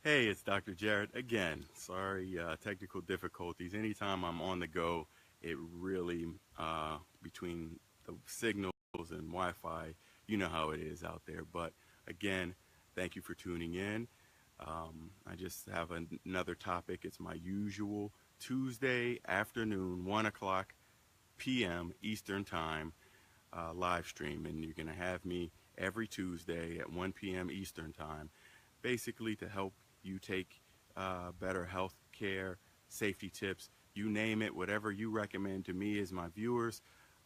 Hey, it's Dr. Jarrett again. Sorry, technical difficulties. Anytime I'm on the go, it really, between the signals and Wi Fi, you know how it is out there. But again, thank you for tuning in. I just have another topic. It's my usual Tuesday afternoon, 1 o'clock p.m. Eastern Time live stream. And you're going to have me every Tuesday at 1 p.m. Eastern Time, basically to help you take better health care, safety tips, you name it, whatever you recommend to me as my viewers,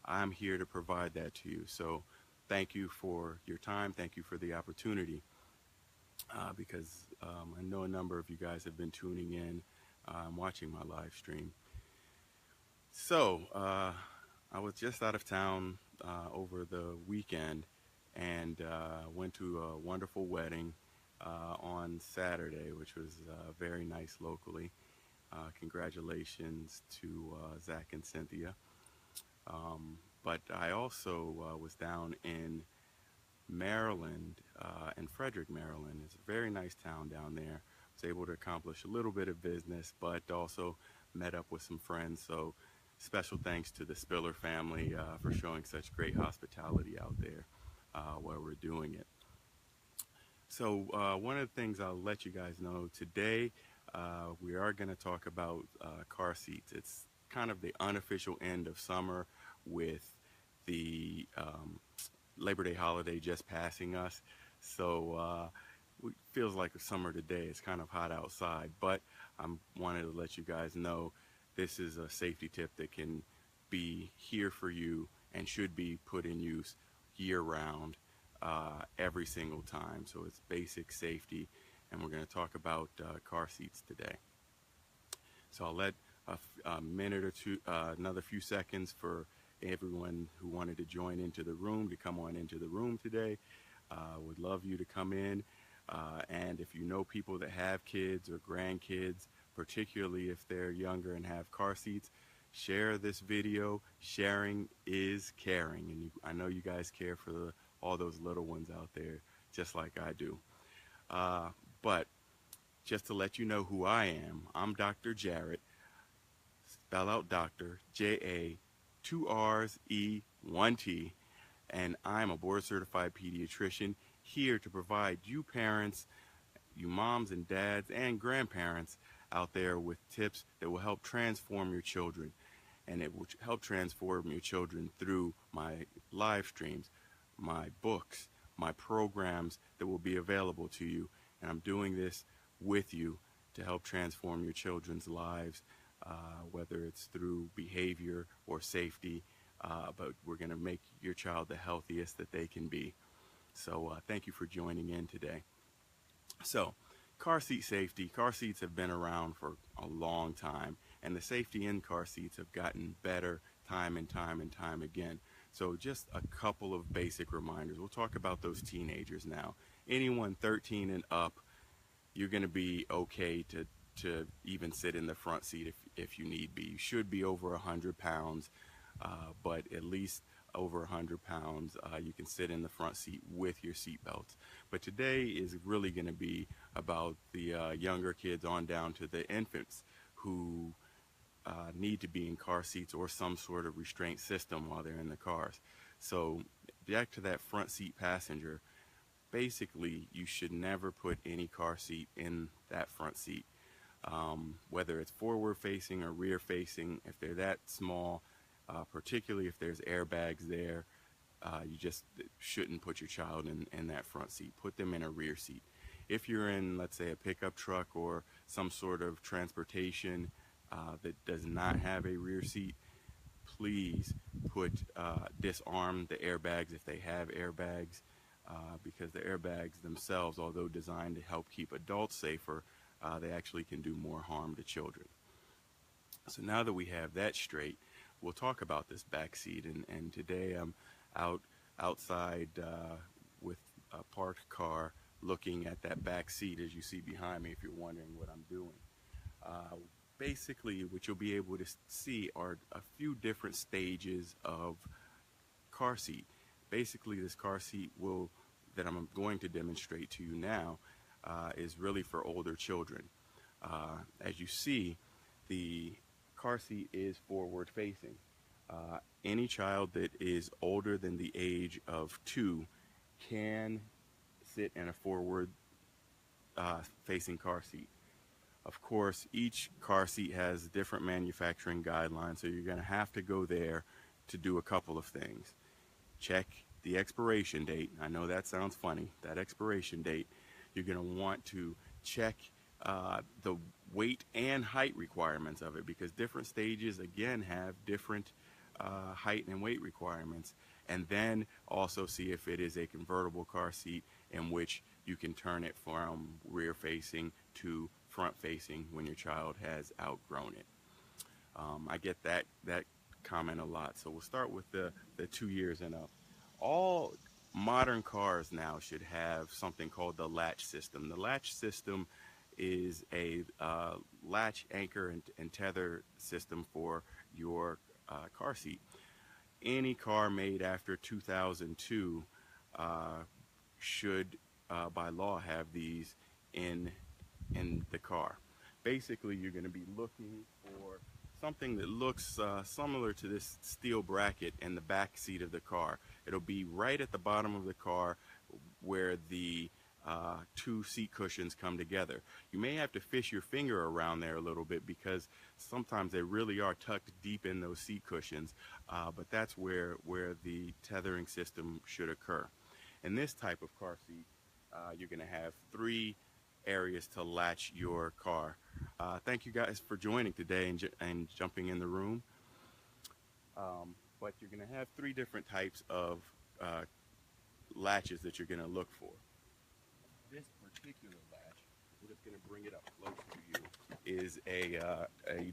I'm here to provide that to you. So thank you for your time. Thank you for the opportunity because I know a number of you guys have been tuning in and watching my live stream. So I was just out of town over the weekend and went to a wonderful wedding on Saturday, which was very nice locally. Congratulations to Zach and Cynthia. But I also was down in Maryland, in Frederick, Maryland. It's a very nice town down there. Was able to accomplish a little bit of business, but also met up with some friends. So special thanks to the Spiller family for showing such great hospitality out there while we're doing it. So one of the things I'll let you guys know today, we are going to talk about car seats. It's kind of the unofficial end of summer with the Labor Day holiday just passing us. So it feels like a summer today. It's kind of hot outside, but I wanted to let you guys know this is a safety tip that can be here for you and should be put in use year round every single time. So it's basic safety, and we're going to talk about car seats today. So I'll let a minute or two, another few seconds for everyone who wanted to join into the room to come on into the room today. Would love you to come in. And if you know people that have kids or grandkids, particularly if they're younger and have car seats, share this video. Sharing is caring. And I know you guys care for all those little ones out there, just like I do. But just to let you know who I am, I'm Dr. Jarrett, spell out Dr. J-A, two R's, E, one T, and I'm a board certified pediatrician here to provide you parents, you moms and dads and grandparents out there with tips that will help transform your children. And it will help transform your children through my live streams, my books, my programs that will be available to you. And I'm doing this with you to help transform your children's lives, whether it's through behavior or safety. But we're going to make your child the healthiest that they can be. So thank you for joining in today. So, car seat safety. Car seats have been around for a long time, and the safety in car seats have gotten better time and time and time again. So, just a couple of basic reminders. We'll talk about those teenagers now. Anyone 13 and up, you're going to be okay to even sit in the front seat if you need be. You should be over 100 pounds, but at least over 100 pounds, you can sit in the front seat with your seat belts. But today is really going to be about the younger kids on down to the infants who need to be in car seats or some sort of restraint system while they're in the cars. So back to that front seat passenger, basically you should never put any car seat in that front seat. Whether it's forward facing or rear facing, if they're that small, particularly if there's airbags there, you just shouldn't put your child in that front seat. Put them in a rear seat. If you're in, let's say, a pickup truck or some sort of transportation that does not have a rear seat, please disarm the airbags if they have airbags, because the airbags themselves, although designed to help keep adults safer, they actually can do more harm to children. So now that we have that straight, we'll talk about this back seat. And today I'm outside with a parked car looking at that back seat, as you see behind me, if you're wondering what I'm doing. Basically, what you'll be able to see are a few different stages of car seat. Basically, this car seat that I'm going to demonstrate to you now is really for older children. As you see, the car seat is forward facing. Any child that is older than the age of 2 can sit in a forward facing car seat. Of course, each car seat has different manufacturing guidelines, so you're going to have to go there to do a couple of things. Check the expiration date. I know that sounds funny, that expiration date. You're going to want to check the weight and height requirements of it, because different stages, again, have different height and weight requirements. And then also see if it is a convertible car seat in which you can turn it from rear facing to front facing when your child has outgrown it. I get that comment a lot. So we'll start with the 2 years and up. All modern cars now should have something called the latch system. The latch system is a latch, anchor, and tether system for your car seat. Any car made after 2002 should, by law, have these in the car. Basically, you're going to be looking for something that looks similar to this steel bracket in the back seat of the car. It'll be right at the bottom of the car where the two seat cushions come together. You may have to fish your finger around there a little bit, because sometimes they really are tucked deep in those seat cushions, but that's where the tethering system should occur. In this type of car seat, you're going to have 3 areas to latch your car. Thank you guys for joining today and jumping in the room. But you're going to have 3 different types of latches that you're going to look for. This particular latch, I'm just going to bring it up close to you, is a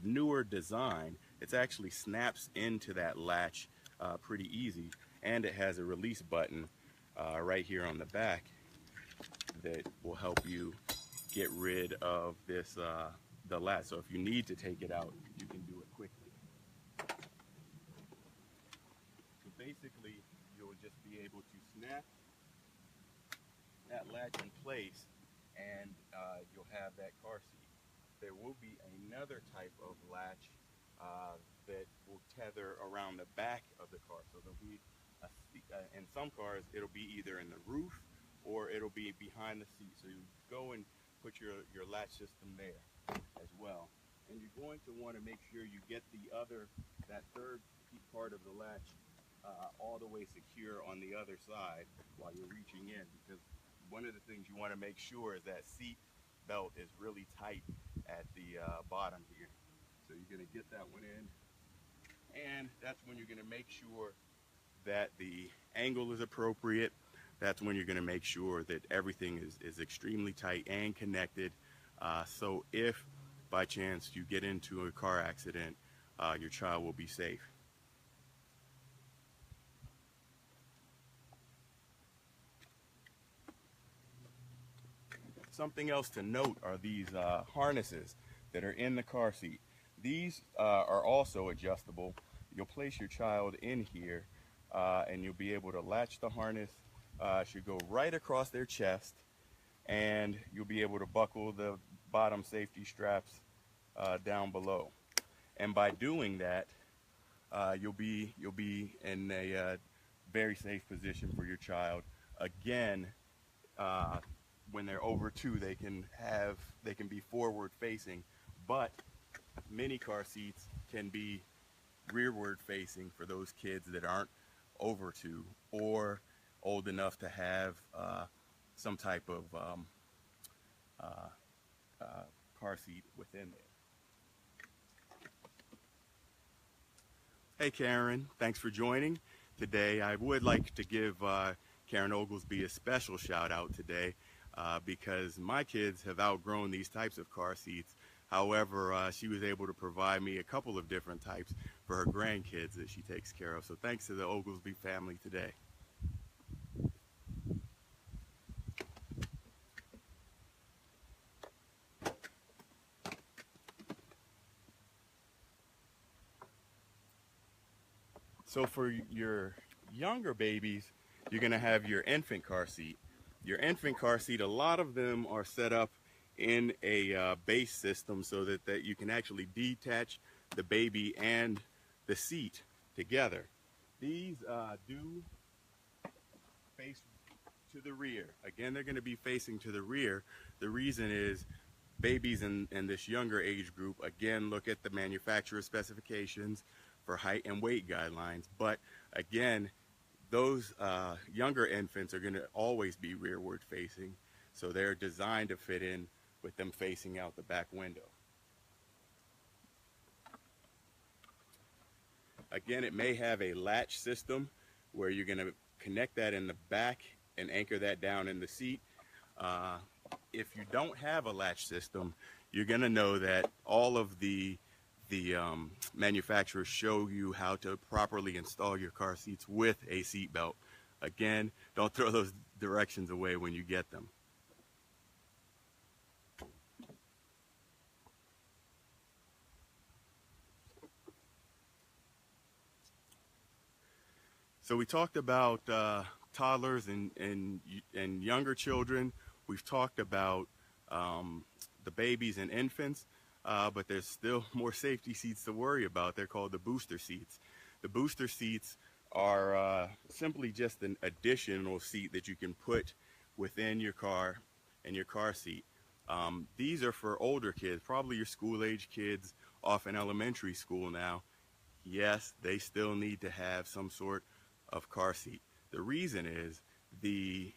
newer design. It actually snaps into that latch pretty easy, and it has a release button right here on the back that will help you get rid of this the latch. So if you need to take it out, you can do it quickly. So basically, you'll just be able to snap that latch in place, and you'll have that car seat. There will be another type of latch that will tether around the back of the car. So there'll be in some cars, it'll be either in the roof or it'll be behind the seat. So you go and put your latch system there as well. And you're going to want to make sure you get that third part of the latch all the way secure on the other side while you're reaching in, because one of the things you want to make sure is that seat belt is really tight at the bottom here. So you're going to get that one in, and that's when you're going to make sure that the angle is appropriate. That's when you're going to make sure that everything is extremely tight and connected. So if by chance you get into a car accident, your child will be safe. Something else to note are these harnesses that are in the car seat. These are also adjustable. You'll place your child in here and you'll be able to latch the harness. Should go right across their chest, and you'll be able to buckle the bottom safety straps down below. And by doing that, you'll be in a very safe position for your child. Again, when they're over 2, they can be forward facing, but many car seats can be rearward facing for those kids that aren't over 2 or old enough to have some type of car seat within there. Hey Karen, thanks for joining today. I would like to give Karen Oglesby a special shout out today because my kids have outgrown these types of car seats. However, she was able to provide me a couple of different types for her grandkids that she takes care of. So thanks to the Oglesby family today. So for your younger babies, you're going to have your infant car seat. Your infant car seat, a lot of them are set up in a base system so that you can actually detach the baby and the seat together. These do face to the rear. Again, they're going to be facing to the rear. The reason is babies in this younger age group, again, look at the manufacturer specifications for height and weight guidelines. But again, those younger infants are going to always be rearward facing. So they're designed to fit in with them facing out the back window. Again, it may have a latch system where you're going to connect that in the back and anchor that down in the seat. If you don't have a latch system, you're going to know that all of the manufacturers show you how to properly install your car seats with a seat belt. Again, don't throw those directions away when you get them. So we talked about toddlers and younger children. We've talked about the babies and infants, but there's still more safety seats to worry about. They're called the booster seats. The booster seats are simply just an additional seat that you can put within your car and your car seat. These are for older kids, probably your school-age kids off in elementary school now. Yes, they still need to have some sort of car seat. The reason is the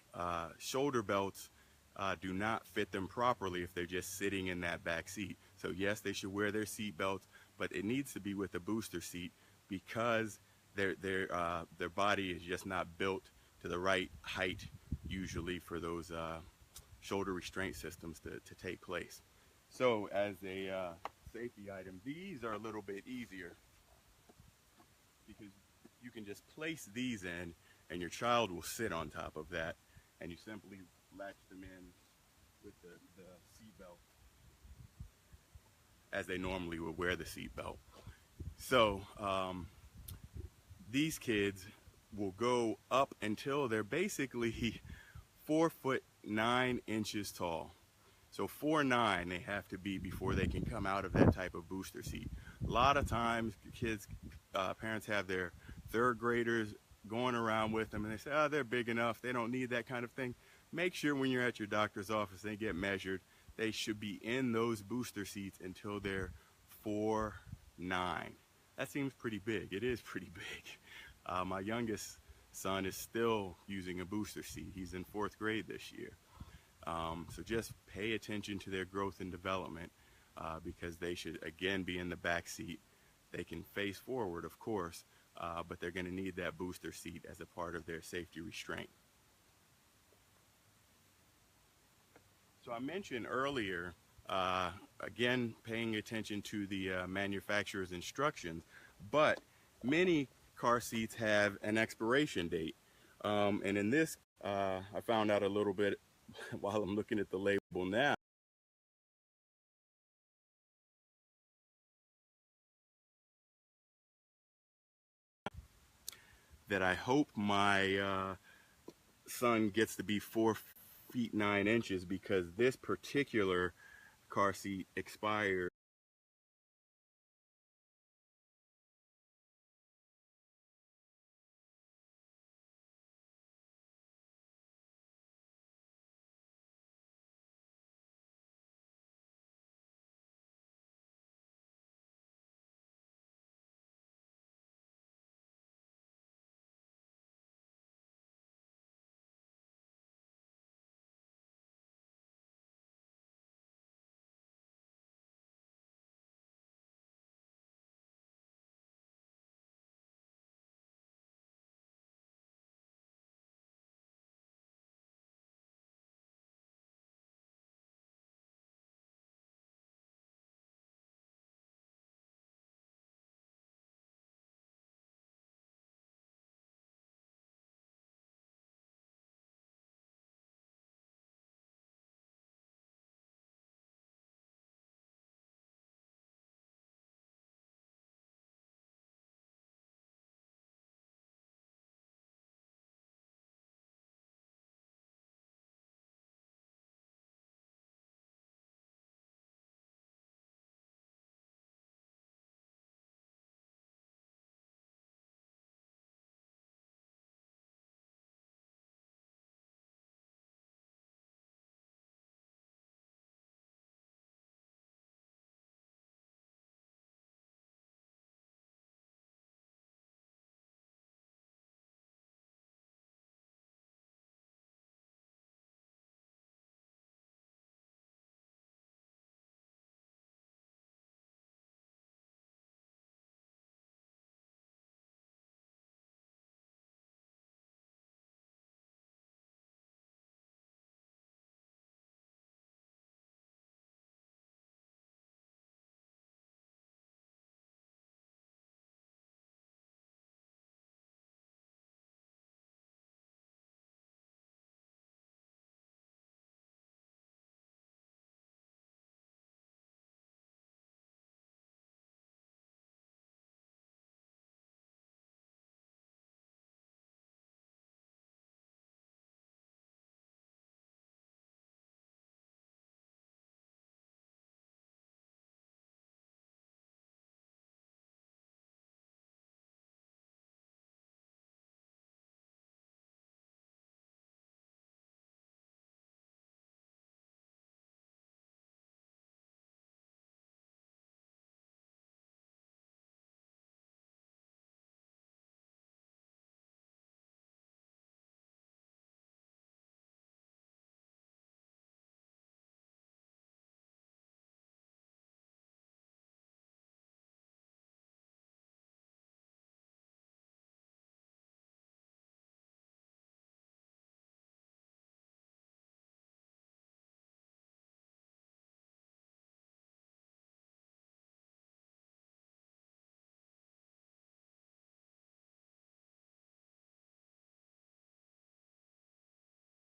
shoulder belts do not fit them properly if they're just sitting in that back seat. So yes, they should wear their seat belts, but it needs to be with a booster seat because their body is just not built to the right height usually for those shoulder restraint systems to take place. So as a safety item, these are a little bit easier because you can just place these in and your child will sit on top of that, and you simply latch them in with the seat belt as they normally would wear the seat belt. So these kids will go up until they're basically 4'9" tall. So 4'9" they have to be before they can come out of that type of booster seat. A lot of times kids, parents have their third graders going around with them and they say, oh, they're big enough, they don't need that kind of thing. Make sure when you're at your doctor's office they get measured. They should be in those booster seats until they're 4'9". That seems pretty big. It is pretty big. My youngest son is still using a booster seat. He's in 4th grade this year. So just pay attention to their growth and development because they should, again, be in the back seat. They can face forward, of course, but they're going to need that booster seat as a part of their safety restraint. So I mentioned earlier, again, paying attention to the manufacturer's instructions, but many car seats have an expiration date. And in this, I found out a little bit while I'm looking at the label now. That I hope my son gets to be 4'9" because this particular car seat expires